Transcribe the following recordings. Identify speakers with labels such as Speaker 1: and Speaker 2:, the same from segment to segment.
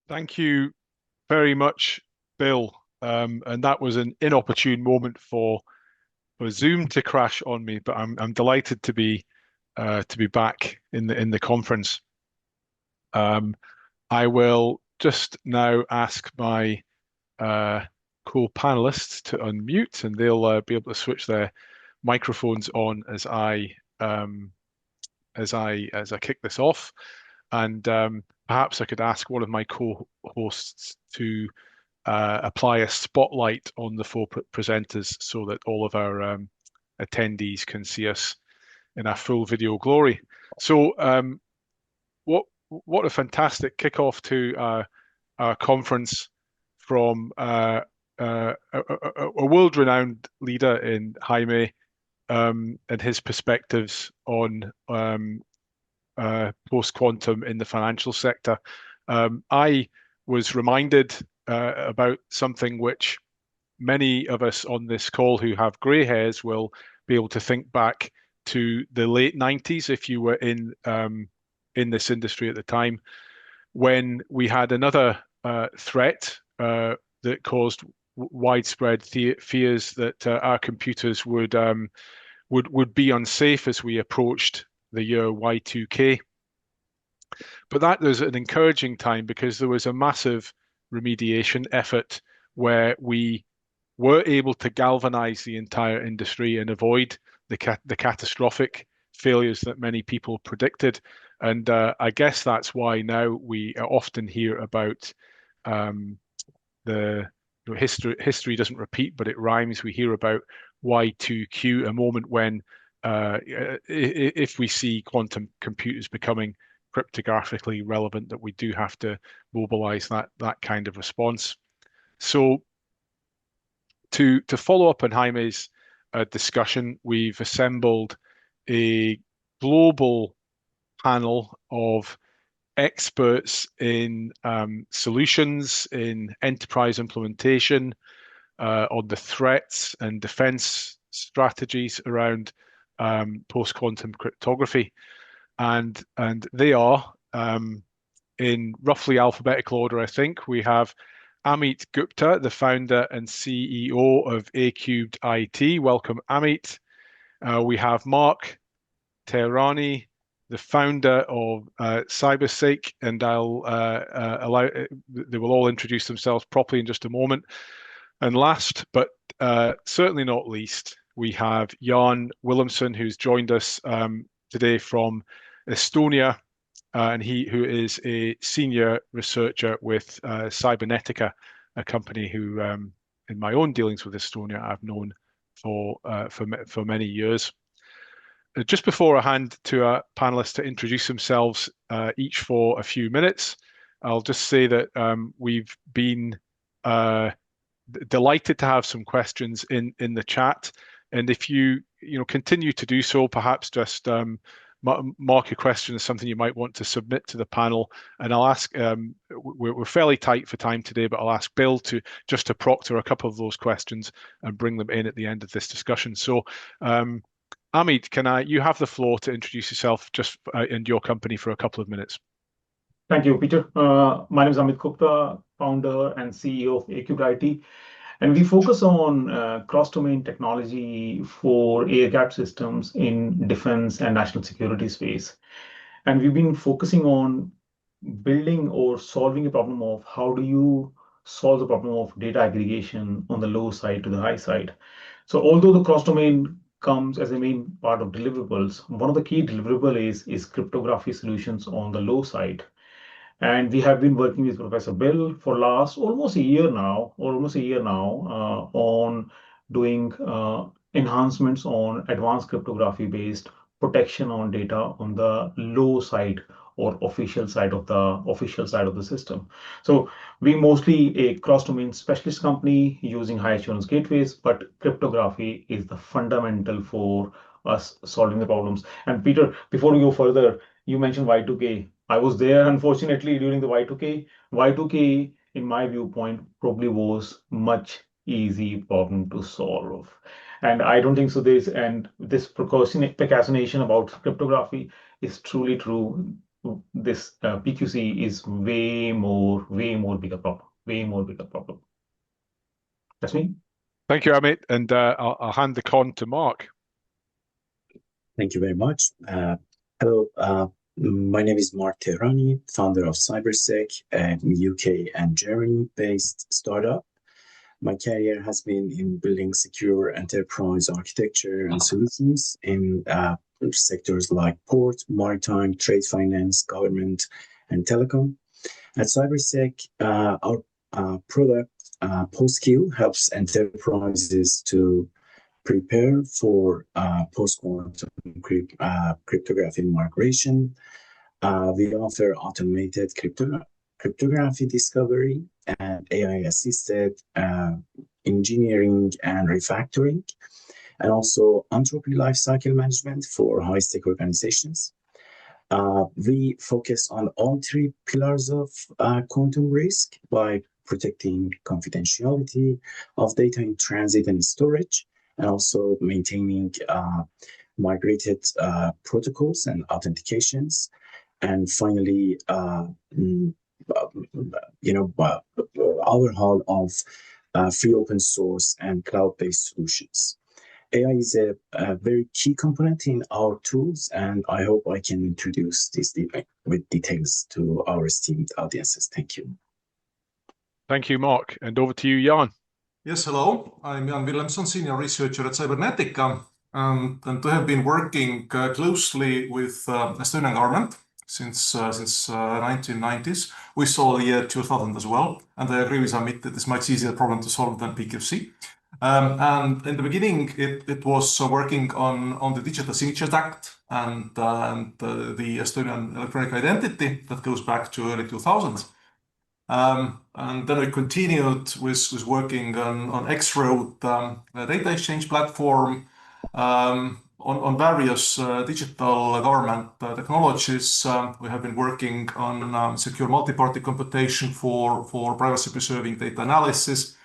Speaker 1: Thank you very much, Bill. And that was an inopportune moment for Zoom to crash on me, but I'm delighted to be back in the conference. Um, I will just now ask my uh, co-panelists to unmute, and they'll be able to switch their microphones on as I kick this off. And perhaps I could ask one of my co-hosts to apply a spotlight on the four presenters so that all of our attendees can see us in our full video glory. So what a fantastic kickoff to our conference from a world-renowned leader in Jaime and his perspectives on post-quantum in the financial sector. I was reminded about something which many of us on this call who have grey hairs will be able to think back to the late 90s if you were in this industry at the time, when we had another threat that caused widespread fears that our computers would be unsafe as we approached the year Y2K. But that was an encouraging time because there was a massive remediation effort where we were able to galvanize the entire industry and avoid the catastrophic failures that many people predicted. And I guess that's why now we often hear about the history doesn't repeat, but it rhymes. We hear about Y2Q, a moment when if we see quantum computers becoming cryptographically relevant, that we do have to mobilize that kind of response. So to follow up on Jaime's discussion, we've assembled a global panel of experts in solutions, in enterprise implementation, on the threats and defense strategies around post-quantum cryptography. And they are, in roughly alphabetical order, I think. We have Amit Gupta, the founder and CEO of ACubed.IT. Welcome, Amit. We have Mark Tehrani, the founder of CyberSeQ, and I'll allow they will all introduce themselves properly in just a moment. And last, but certainly not least, we have Jan Willemson, who's joined us today from Estonia, and who is a senior researcher with Cybernetica, a company who, in my own dealings with Estonia, I've known for many years. Just before I hand to our panelists to introduce themselves, each for a few minutes, I'll just say that we've been delighted to have some questions in the chat, and if you continue to do so, perhaps just mark a question as something you might want to submit to the panel, and I'll ask. We're fairly tight for time today, but I'll ask Bill to proctor a couple of those questions and bring them in at the end of this discussion. So. Amit, you have the floor to introduce yourself just and your company for a couple of minutes.
Speaker 2: Thank you, Peter. My name is Amit Gupta, founder and CEO of ACubed.IT, and we focus on cross-domain technology for air-gapped systems in defense and national security space. And we've been focusing on building or solving a problem of how do you solve the problem of data aggregation on the low side to the high side. So although the cross-domain comes as a main part of deliverables, one of the key deliverables is cryptography solutions on the low side. And we have been working with Professor Bill for last almost a year now, on doing enhancements on advanced cryptography-based protection on data on the low side or official side of the system. So we mostly a cross-domain specialist company using high assurance gateways, but cryptography is the fundamental for us solving the problems. And Peter, before we go further, you mentioned Y2K. I was there, unfortunately, during the Y2K. Y2K, in my viewpoint, probably was much easy problem to solve. And I don't think so. This procrastination about cryptography is truly true. this PQC is way more bigger problem, way more bigger problem. That's me.
Speaker 1: Thank you, Amit, and I'll hand the con to Mark.
Speaker 3: Thank you very much. Hello, my name is Mark Tehrani, founder of CyberSeQ, a UK and Germany-based startup. My career has been in building secure enterprise architecture and solutions in sectors like port, maritime, trade finance, government, and telecom. At CyberSeQ, our product, PostQ, helps enterprises to prepare for post-quantum cryptography migration. We offer automated cryptography discovery and AI-assisted engineering and refactoring, and also entropy lifecycle management for high-stake organizations. We focus on all three pillars of quantum risk by protecting confidentiality of data in transit and storage, and also maintaining migrated protocols and authentications. And finally, overhaul of free open source and cloud-based solutions. AI is a very key component in our tools, and I hope I can introduce this with details to our esteemed audiences. Thank you.
Speaker 1: Thank you, Mark. And over to you, Jan.
Speaker 4: Yes, hello. I'm Jan Willemson, senior researcher at Cybernetica, and I have been working closely with Estonian government since 1990s. We saw the year 2000 as well, and I agree with Amit that it's much easier problem to solve than PQC. And in the beginning, it was working on the Digital Signatures Act and the Estonian electronic identity that goes back to early 2000s. And then we continued with working on X-Road data exchange platform, on various digital government technologies. We have been working on secure multi-party computation for privacy-preserving data analysis.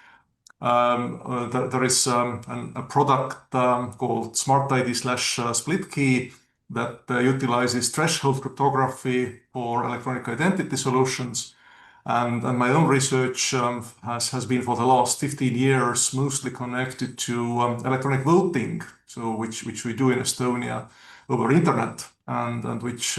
Speaker 4: There is a product called Smart ID/Split Key that utilizes threshold cryptography for electronic identity solutions. And my own research has been for the last 15 years mostly connected to electronic voting, so which we do in Estonia over internet, and which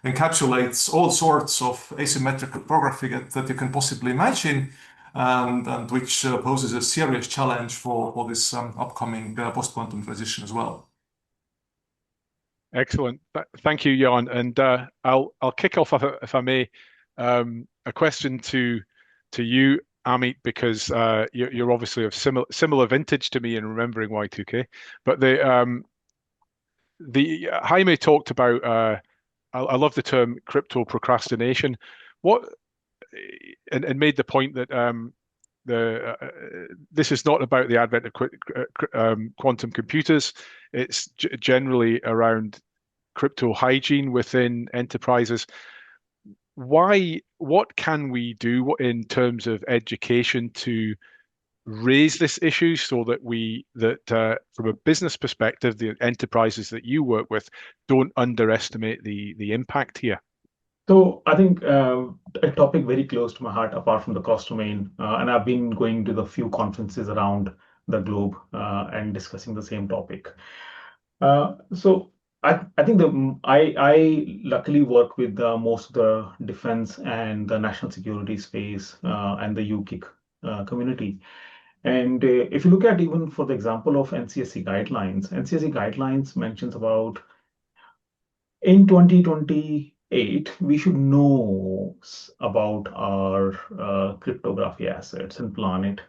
Speaker 4: encapsulates all sorts of asymmetric cryptography that you can possibly imagine, and which poses a serious challenge for this upcoming post-quantum transition as well.
Speaker 1: Excellent. Thank you, Jan. And I'll kick off, if I may, a question to you, Amit, because you're obviously of similar vintage to me in remembering Y2K. But the Jaime talked about I love the term crypto procrastination. And made the point that this is not about the advent of quantum computers. It's generally around crypto hygiene within enterprises. What can we do in terms of education to raise this issue so that from a business perspective, the enterprises that you work with don't underestimate the impact here?
Speaker 2: So I think a topic very close to my heart, apart from the cross domain, and I've been going to the few conferences around the globe and discussing the same topic. So I think I luckily work with most of the defense and the national security space and the UKIC community. And if you look at even for the example of NCSC guidelines mentions about in 2028, we should know about our cryptography assets and plan it.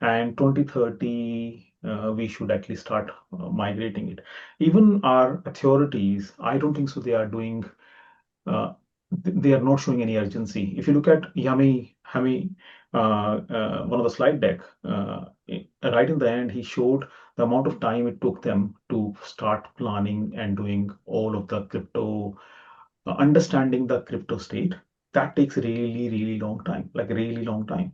Speaker 2: And 2030, we should actually start migrating it. Even our authorities, I don't think so they are doing, they are not showing any urgency. If you look at Yami, one of the slide deck, right in the end, he showed the amount of time it took them to start planning and doing all of the crypto, understanding the crypto state. That takes really, really long time, like really long time.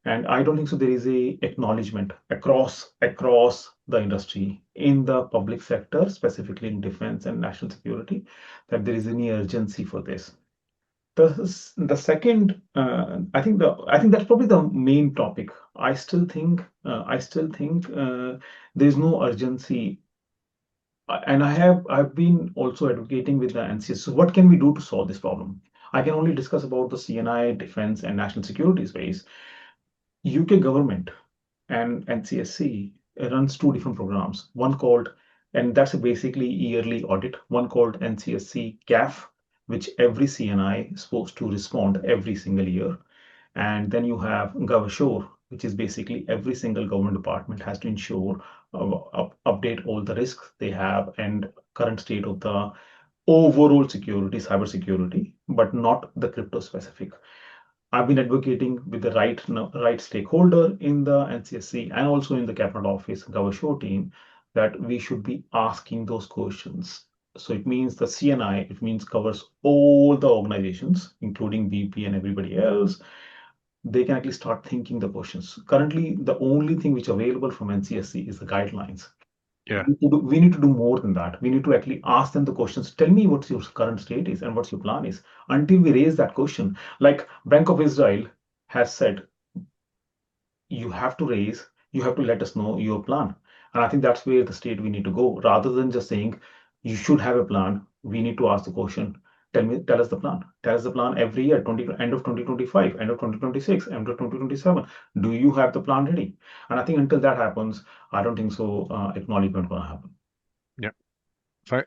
Speaker 2: And I don't think so there is a acknowledgement across the industry in the public sector, specifically in defense and national security, that there is any urgency for this. The second, I think that's probably the main topic. I still think there's no urgency, and I've been also advocating with the NCS. So what can we do to solve this problem? I can only discuss about the CNI, defense, and national security space. UK government and NCSC runs two different programs. One called, and that's a basically yearly audit. One called NCSC CAF, which every CNI is supposed to respond every single year. And then you have GovAssure, which is basically every single government department has to ensure update all the risks they have and current state of the overall security, cybersecurity, but not the crypto specific. I've been advocating with the right stakeholder in the NCSC and also in the cabinet office, GovAssure team, that we should be asking those questions. So it means the CNI, it means covers all the organizations, including BP and everybody else. They can actually start thinking the questions. Currently, the only thing which available from NCSC is the guidelines.
Speaker 1: Yeah.
Speaker 2: We need to do more than that. We need to actually ask them the questions. Tell me what your current state is and what's your plan is. Until we raise that question, like Bank of Israel has said, you have to let us know your plan. And I think that's where the state we need to go. Rather than just saying you should have a plan, we need to ask the question, tell us the plan. Tell us the plan every year, end of 2025, end of 2026, end of 2027. Do you have the plan ready? And I think until that happens, I don't think so acknowledgement going to happen.
Speaker 1: Yeah.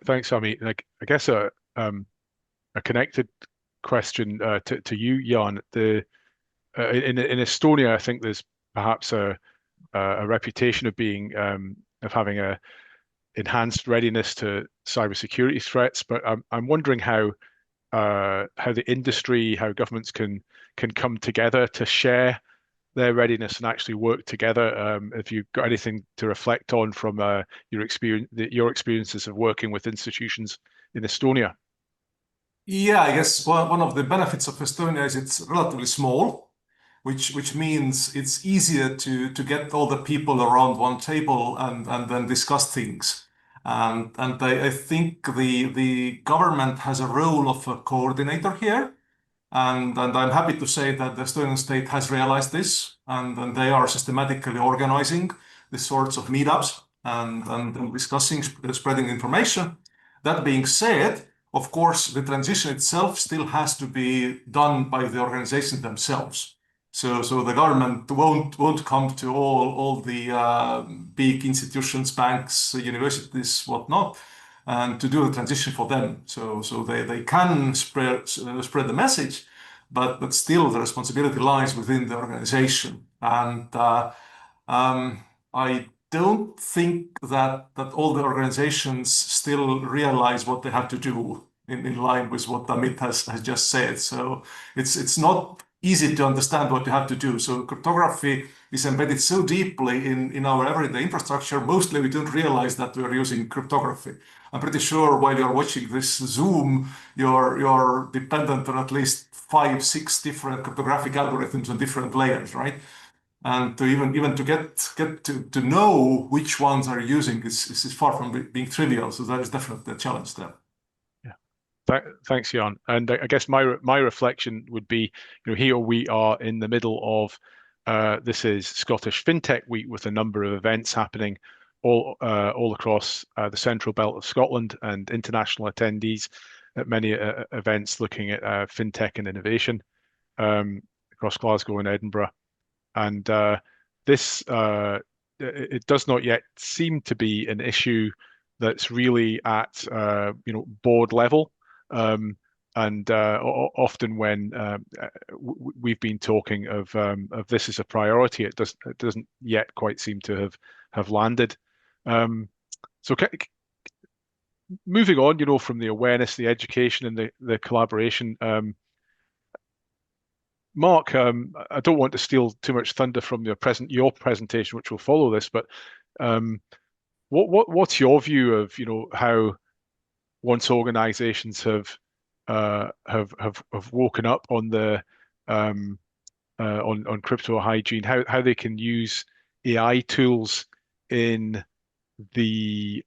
Speaker 1: Thanks, Amit. Like, I guess a connected question to you, Jan. In Estonia, I think there's perhaps a reputation of being of having a enhanced readiness to cybersecurity threats, but I'm wondering how the industry, how governments can come together to share their readiness and actually work together. If you've got anything to reflect on from your experiences of working with institutions in Estonia.
Speaker 4: Yeah, I guess one of the benefits of Estonia is it's relatively small, which means it's easier to get all the people around one table and then discuss things. And I think the government has a role of a coordinator here. And I'm happy to say that the Estonian state has realized this, and they are systematically organizing these sorts of meetups and discussing, spreading information. That being said, of course, the transition itself still has to be done by the organizations themselves. So the government won't come to all the big institutions, banks, universities, whatnot, and to do the transition for them. So they can spread the message, but still the responsibility lies within the organization. And I don't think that all the organizations still realize what they have to do in line with what Amit has just said. So it's not easy to understand what you have to do. So cryptography is embedded so deeply in our everyday infrastructure, mostly we don't realize that we are using cryptography. I'm pretty sure while you're watching this Zoom, you're dependent on at least 5, 6 different cryptographic algorithms on different layers, right? And to even to get to know which ones are using is far from being trivial. So that is definitely a challenge there.
Speaker 1: Thanks, Jan. And I guess my reflection would be, here we are in the middle of this is Scottish FinTech Week with a number of events happening all across the central belt of Scotland and international attendees at many events looking at FinTech and innovation across Glasgow and Edinburgh. And this it does not yet seem to be an issue that's really at board level. And often when we've been talking of this as a priority, it doesn't yet quite seem to have landed. So moving on, from the awareness, the education, and the collaboration. Mark, I don't want to steal too much thunder from your presentation, which will follow this, but what's your view of how once organizations have woken up on the on crypto hygiene, how they can use AI tools in the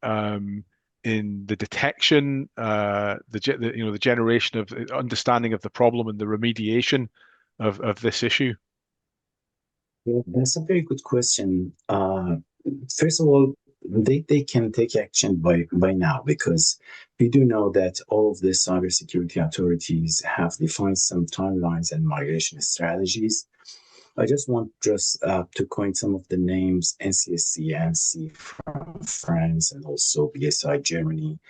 Speaker 1: detection, the generation of understanding of the problem and the remediation of this issue?
Speaker 3: Yeah, that's a very good question. First of all, they can take action by now, because we do know that all of the cybersecurity authorities have defined some timelines and migration strategies. I just want to coin some of the names: NCSC from France, and also BSI Germany,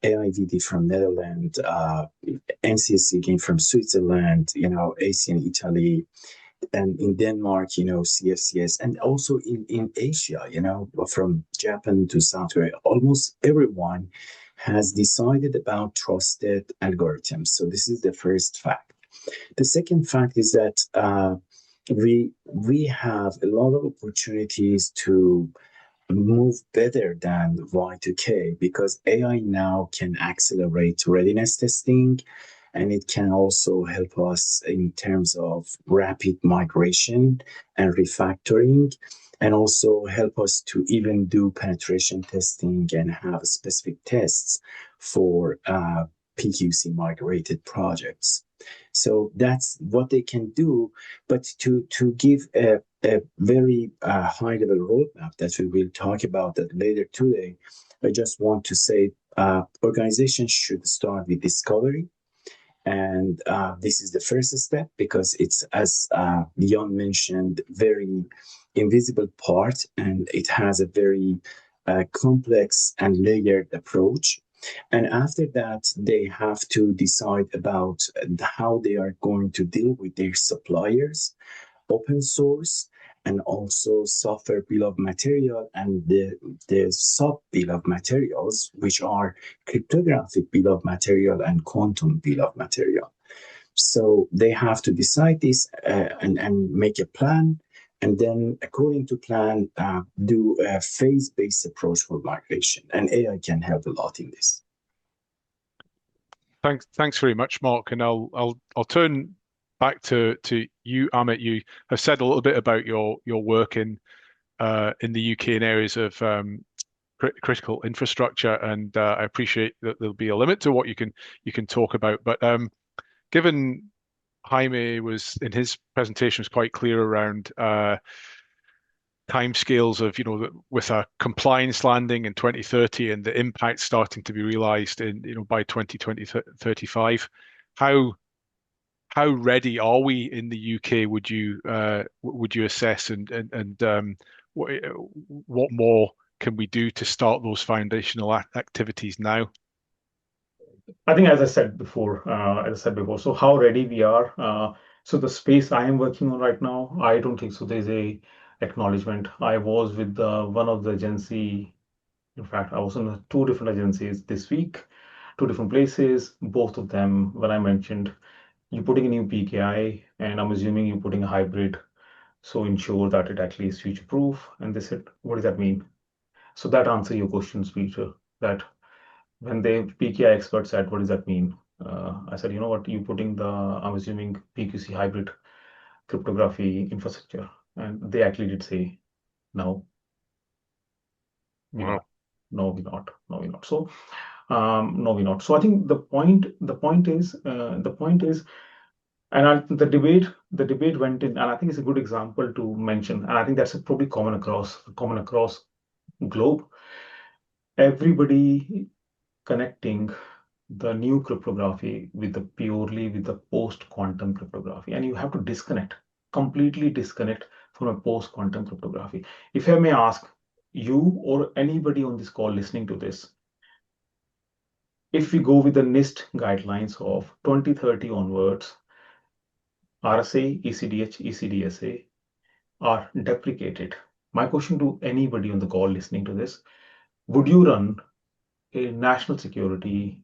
Speaker 3: AIVD from Netherlands, NCSC again from Switzerland, AC in Italy, and in Denmark, CFCS, and also in Asia, from Japan to South Korea, almost everyone has decided about trusted algorithms. So this is the first fact. The second fact is that we have a lot of opportunities to move better than Y2K, because AI now can accelerate readiness testing, and it can also help us in terms of rapid migration and refactoring, and also help us to even do penetration testing and have specific tests for PQC migrated projects. So that's what they can do. But to give a very high level roadmap that we will talk about that later today, I just want to say organizations should start with discovery. And this is the first step, because it's, as Jan mentioned, very invisible part, and it has a very complex and layered approach. And after that, they have to decide about how they are going to deal with their suppliers, open source, and also software bill of material, and the sub bill of materials, which are cryptographic bill of material and quantum bill of material. So they have to decide this and make a plan, and then according to plan, do a phase-based approach for migration. And AI can help a lot in this.
Speaker 1: Thanks very much, Mark. And I'll turn back to you, Amit. You have said a little bit about your work in the UK in areas of critical infrastructure, and I appreciate that there'll be a limit to what you can talk about. But given Jaime was in his presentation was quite clear around timescales of with a compliance landing in 2030 and the impact starting to be realized in by 2035. How ready are we in the UK? Would you assess, and what more can we do to start those foundational activities now?
Speaker 2: I think, as I said before, so how ready we are. So the space I am working on right now, I don't think so there's a acknowledgement. I was with one of the agency. In fact, I was in two different agencies this week, two different places. Both of them, when I mentioned, you're putting a new PKI, and I'm assuming you're putting a hybrid, so ensure that it actually is future proof. And they said, what does that mean? So that answers your questions, Peter, that when the PKI expert said, what does that mean? I said, you know what, you're putting I'm assuming PQC hybrid cryptography infrastructure. And they actually did say, no, we're not. No, we're not. No, we're not. So, no, we're not. So I think the point is, and the debate went in, and I think it's a good example to mention, and I think that's probably common across globe. Everybody connecting the new cryptography with the post-quantum cryptography, and you have to completely disconnect from a post-quantum cryptography. If I may ask you or anybody on this call listening to this, if we go with the NIST guidelines of 2030 onwards, RSA, ECDH, ECDSA are deprecated. My question to anybody on the call listening to this, would you run a national security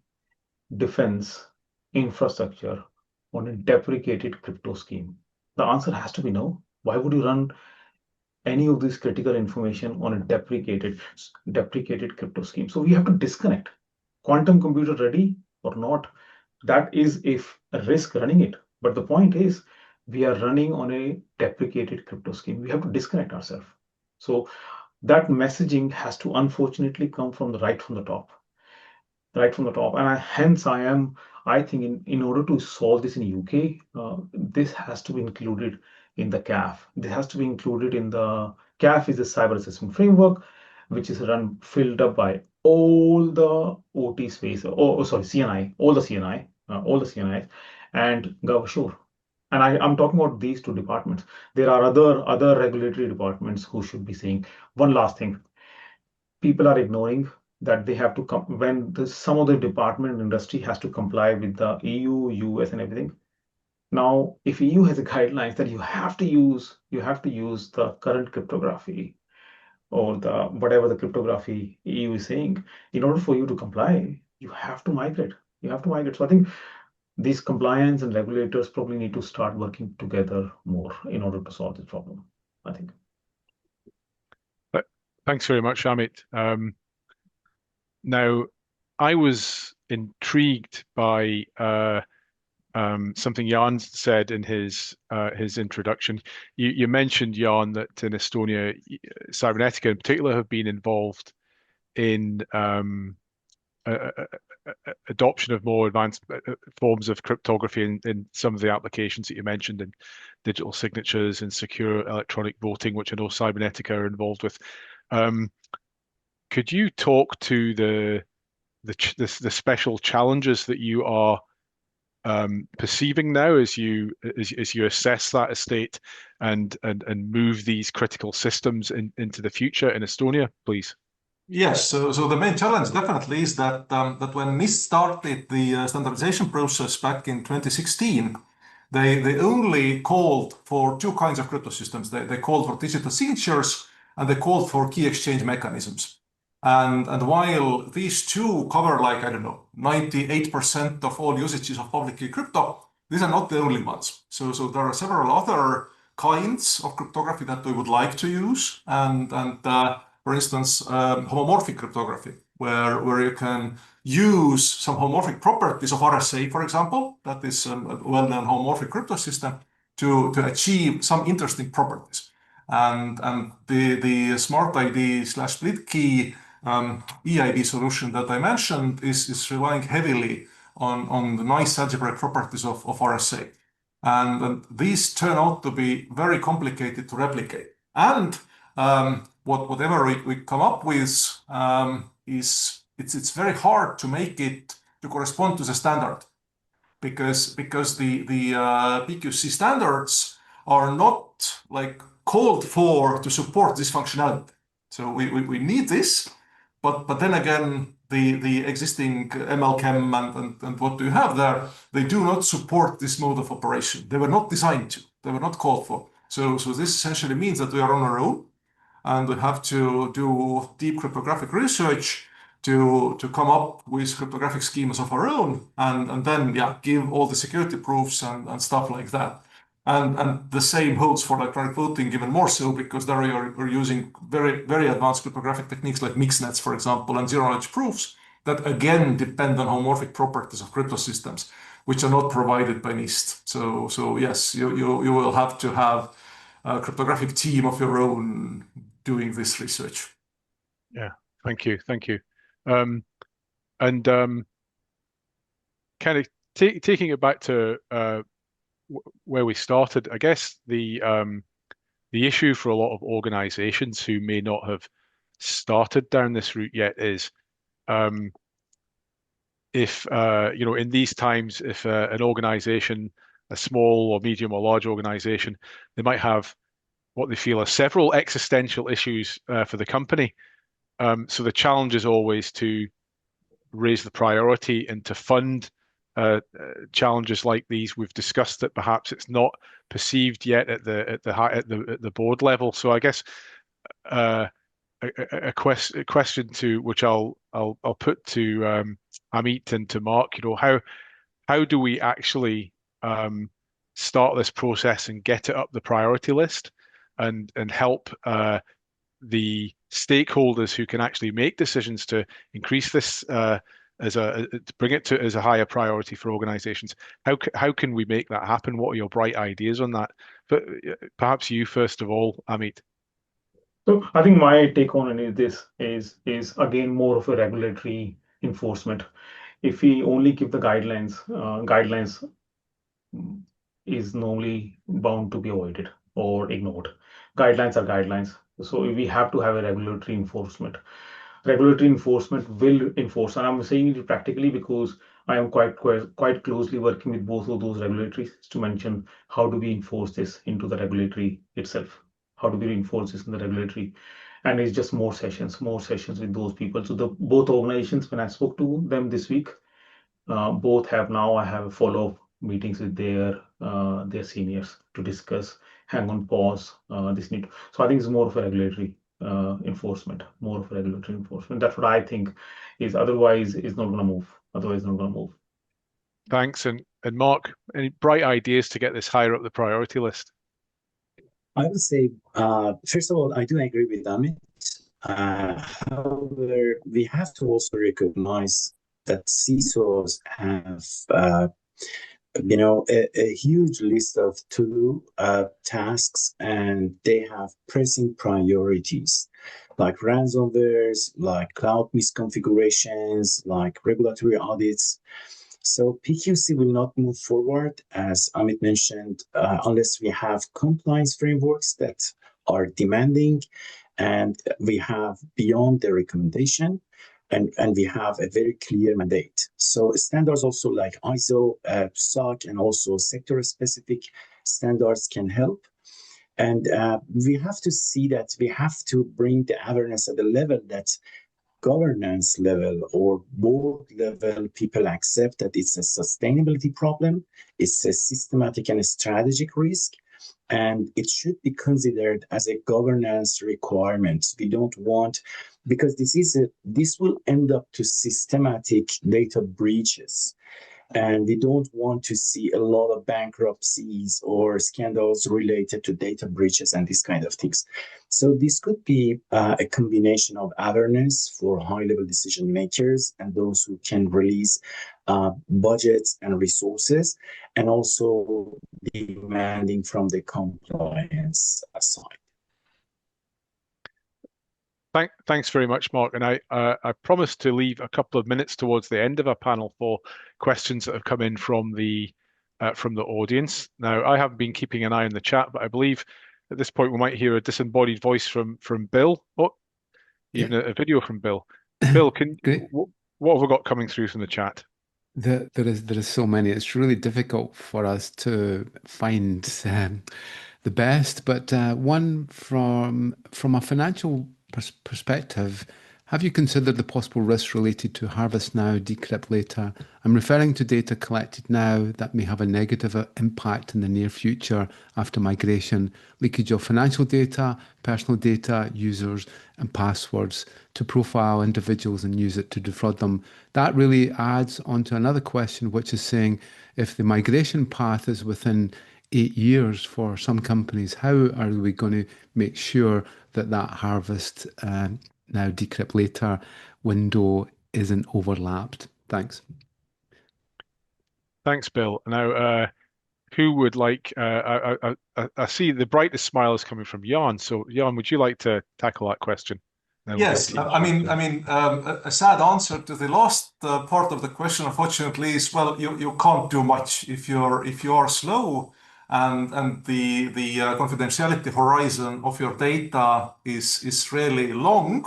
Speaker 2: defense infrastructure on a deprecated crypto scheme? The answer has to be no. Why would you run any of this critical information on a deprecated crypto scheme? So we have to disconnect. Quantum computer ready or not, that is a risk running it. But the point is, we are running on a deprecated crypto scheme. We have to disconnect ourselves. So that messaging has to unfortunately come from the top, right from the top. And hence I think in order to solve this in UK, this has to be included in the CAF. This has to be included in the CAF is the cyber assessment framework, which is filled up by all the OT space, sorry, CNI, all the CNI, all the CNIs, and GovSure. And I'm talking about these two departments. There are other regulatory departments who should be saying one last thing. People are ignoring that they have to come when some of the department and industry has to comply with the EU, US, and everything. Now, if EU has a guidelines that you have to use the current cryptography or the whatever the cryptography EU is saying, in order for you to comply, you have to migrate. You have to migrate. So I think these compliance and regulators probably need to start working together more in order to solve this problem, I think.
Speaker 1: Thanks very much, Amit. Now, I was intrigued by something Jan said in his introduction. You mentioned, Jan, that in Estonia, Cybernetica in particular have been involved in adoption of more advanced forms of cryptography in some of the applications that you mentioned, in digital signatures and secure electronic voting, which I know Cybernetica are involved with. Could you talk to the special challenges that you are perceiving now as you assess that estate and move these critical systems into the future in Estonia, please?
Speaker 4: Yes, so the main challenge definitely is that that when NIST started the standardization process back in 2016, they only called for two kinds of crypto systems. They called for digital signatures and they called for key exchange mechanisms. And while these two cover, like, I don't know, 98% of all usages of public key crypto, these are not the only ones. So there are several other kinds of cryptography that we would like to use. And for instance, homomorphic cryptography, where you can use some homomorphic properties of RSA, for example, that is a well-known homomorphic crypto system, to achieve some interesting properties. And the smart ID/split key EID solution that I mentioned is relying heavily on the nice algebraic properties of RSA. And these turn out to be very complicated to replicate. And whatever we come up with it's very hard to make it to correspond to the standard because the PQC standards are not like called for to support this functionality. So we need this, but then again, the existing MLChem and what do you have there, they do not support this mode of operation. They were not designed to, they were not called for. So this essentially means that we are on our own and we have to do deep cryptographic research to come up with cryptographic schemas of our own and then give all the security proofs and stuff like that. And the same holds for electronic voting even more so because there we're using very, very advanced cryptographic techniques like mixnets, for example, and zero-knowledge proofs that again depend on homomorphic properties of crypto systems, which are not provided by NIST. So yes, you will have to have a cryptographic team of your own doing this research.
Speaker 1: Yeah, thank you. And kind of taking it back to where we started, I guess the issue for a lot of organizations who may not have started down this route yet is if in these times, if an organization, a small or medium or large organization, they might have what they feel are several existential issues for the company. So the challenge is always to raise the priority and to fund challenges like these. We've discussed that perhaps it's not perceived yet at the board level. So I guess a question to which I'll put to Amit and to Mark. How do we actually start this process and get it up the priority list and help the stakeholders who can actually make decisions to increase this as to bring it to as a higher priority for organizations. How can we make that happen? What are your bright ideas on that? But perhaps you first of all, Amit.
Speaker 2: So I think my take on this is again more of a regulatory enforcement. If we only give the guidelines is normally bound to be avoided or ignored. Guidelines are guidelines. So we have to have a regulatory enforcement. Regulatory enforcement will enforce, and I'm saying it practically because I am quite closely working with both of those regulatories to mention how do we enforce this into the regulatory itself. How do we enforce this in the regulatory? And it's just more sessions with those people. So the both organizations, when I spoke to them this week, both have now I have follow-up meetings with their seniors to discuss, hang on, pause, this need. So I think it's more of a regulatory enforcement, more of a regulatory enforcement. That's what I think is otherwise is not going to move. Otherwise, not going to move.
Speaker 1: Thanks. And Mark, any bright ideas to get this higher up the priority list?
Speaker 3: I would say, first of all, I do agree with Amit. However, we have to also recognize that CISOs have, a huge list of to-do tasks, and they have pressing priorities like ransomwares, like cloud misconfigurations, like regulatory audits. So PQC will not move forward, as Amit mentioned, unless we have compliance frameworks that are demanding and we have beyond the recommendation and we have a very clear mandate. So standards also like ISO, SOC, and also sector-specific standards can help. And we have to see that we have to bring the awareness at the level that governance level or board level people accept that it's a sustainability problem, it's a systematic and a strategic risk, and it should be considered as a governance requirement. We don't want, because this will end up to systematic data breaches. And we don't want to see a lot of bankruptcies or scandals related to data breaches and these kind of things. So this could be a combination of awareness for high-level decision makers and those who can release budgets and resources, and also demanding from the compliance side.
Speaker 1: Thanks very much, Mark. And I promised to leave a couple of minutes towards the end of our panel for questions that have come in from the audience. Now, I haven't been keeping an eye on the chat, but I believe at this point we might hear a disembodied voice from Bill. Oh, even a video from Bill. Bill, what have we got coming through from the chat?
Speaker 5: There is so many. It's really difficult for us to find the best, but one from a financial perspective, have you considered the possible risks related to harvest now, decrypt later? I'm referring to data collected now that may have a negative impact in the near future after migration, leakage of financial data, personal data, users, and passwords to profile individuals and use it to defraud them. That really adds onto another question, which is saying if the migration path is within 8 years for some companies, how are we going to make sure that harvest now decrypt later window isn't overlapped? Thanks.
Speaker 1: Thanks, Bill. Now, who would like? I see the brightest smile is coming from Jan. So, Jan, would you like to tackle that question?
Speaker 4: Yes, a sad answer to the last part of the question, unfortunately, is well, you can't do much if you are slow. And the confidentiality horizon of your data is really long,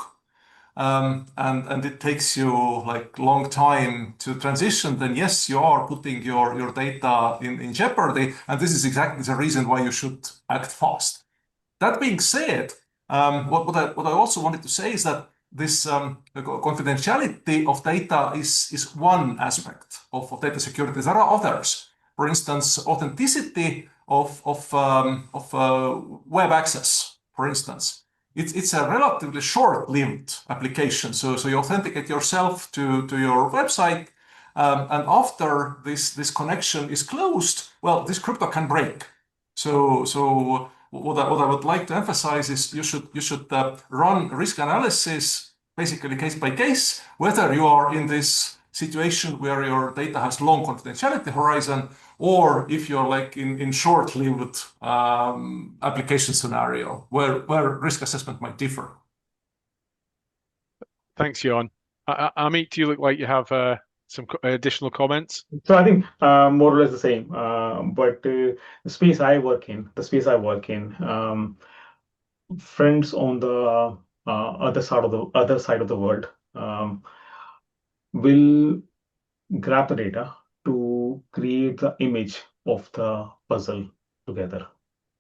Speaker 4: and it takes you like long time to transition. Then yes, you are putting your data in jeopardy, and this is exactly the reason why you should act fast. That being said, what I also wanted to say is that this confidentiality of data is one aspect of data security. There are others. For instance, authenticity of web access, for instance. It's a relatively short-lived application. So you authenticate yourself to your website, and after this connection is closed, well, this crypto can break. So what I would like to emphasize is you should run risk analysis basically case by case, whether you are in this situation where your data has long confidentiality horizon, or if you're like in short-lived application scenario where risk assessment might differ.
Speaker 1: Thanks, Jan. Amit, do you look like you have some additional comments?
Speaker 2: So I think more or less the same. But the space I work in, friends on the other side of the world will grab the data to create the image of the puzzle together.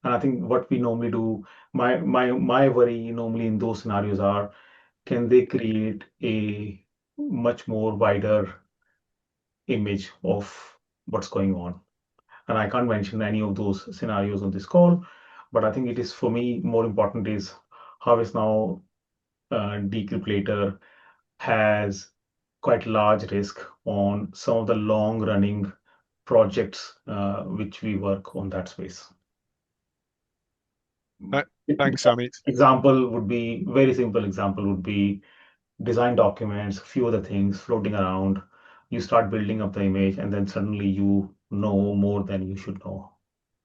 Speaker 2: And I think what we normally do, my worry normally in those scenarios are, can they create a much more wider image of what's going on? And I can't mention any of those scenarios on this call, but I think it is, for me, more important is how is now decrypt later has quite large risk on some of the long running projects which we work on that space.
Speaker 1: Thanks, Amit.
Speaker 2: Example would be, very simple example would be design documents, few other things floating around. You start building up the image, and then suddenly you know more than you should know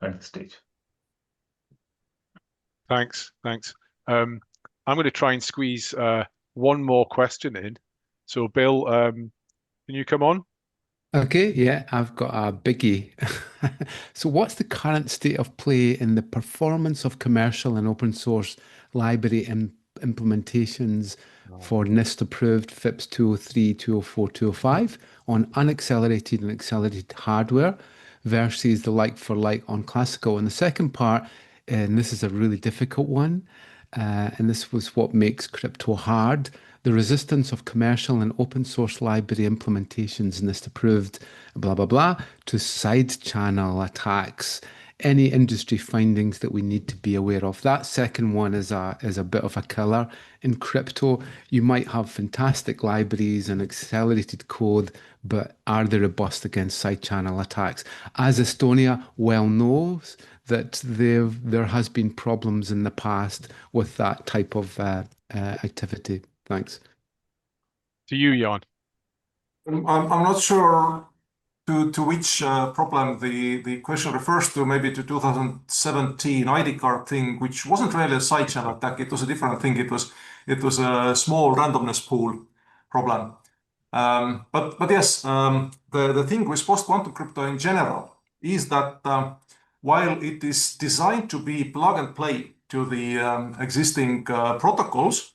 Speaker 2: at this stage.
Speaker 1: Thanks. I'm going to try and squeeze one more question in. So, Bill, can you come on?
Speaker 5: Okay, yeah, I've got a biggie. So what's the current state of play in the performance of commercial and open source library implementations for NIST-approved FIPS 203, 204, 205 on unaccelerated and accelerated hardware versus the like for like on classical? And the second part, and this is a really difficult one, and this was what makes crypto hard, the resistance of commercial and open source library implementations NIST-approved, blah, blah, blah, to side channel attacks. Any industry findings that we need to be aware of? That second one is a bit of a killer. In crypto, you might have fantastic libraries and accelerated code, but are they robust against side channel attacks? As Estonia well knows, that there has been problems in the past with that type of activity. Thanks.
Speaker 1: To you, Jan.
Speaker 4: I'm not sure to which problem the question refers to, maybe to 2017 ID card thing, which wasn't really a side channel attack. It was a different thing. It was a small randomness pool problem. But yes, the thing with post-quantum crypto in general is that while it is designed to be plug and play to the existing protocols,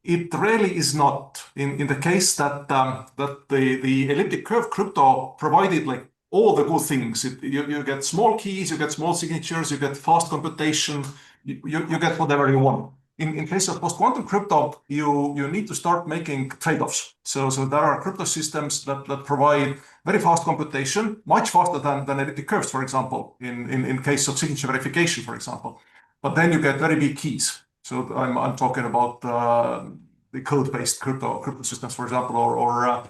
Speaker 4: it really is not. In the case that the elliptic curve crypto provided like all the good things. You get small keys, you get small signatures, you get fast computation, you get whatever you want. In case of post-quantum crypto, you need to start making trade-offs. So there are crypto systems that provide very fast computation, much faster than elliptic curves, for example, in case of signature verification, for example. But then you get very big keys. So I'm talking about the code-based crypto systems, for example, or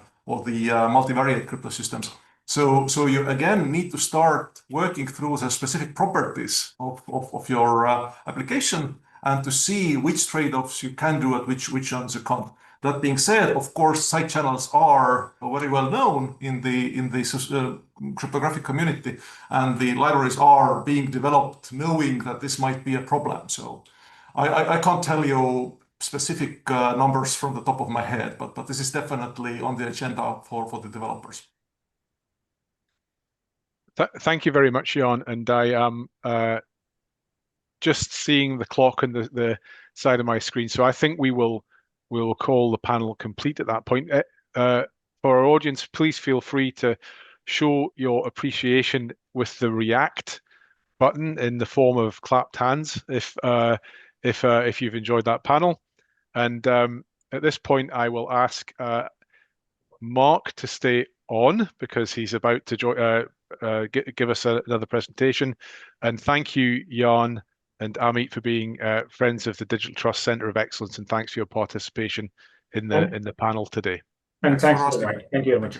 Speaker 4: the multivariate crypto systems. So you again need to start working through the specific properties of your application and to see which trade-offs you can do and which ones you can't. That being said, of course, side channels are very well known in the cryptographic community, and the libraries are being developed knowing that this might be a problem. So I can't tell you specific numbers from the top of my head, but this is definitely on the agenda for the developers.
Speaker 1: Thank you very much, Jan. And I am just seeing the clock on the side of my screen. So I think we will call the panel complete at that point. For our audience, please feel free to show your appreciation with the react button in the form of clapped hands if you've enjoyed that panel. And at this point, I will ask Mark to stay on because he's about to give us another presentation. And thank you, Jan and Amit, for being friends of the Digital Trust Centre of Excellence, and thanks for your participation in the panel today.
Speaker 2: And thanks
Speaker 4: for
Speaker 2: for that. Thank you very much.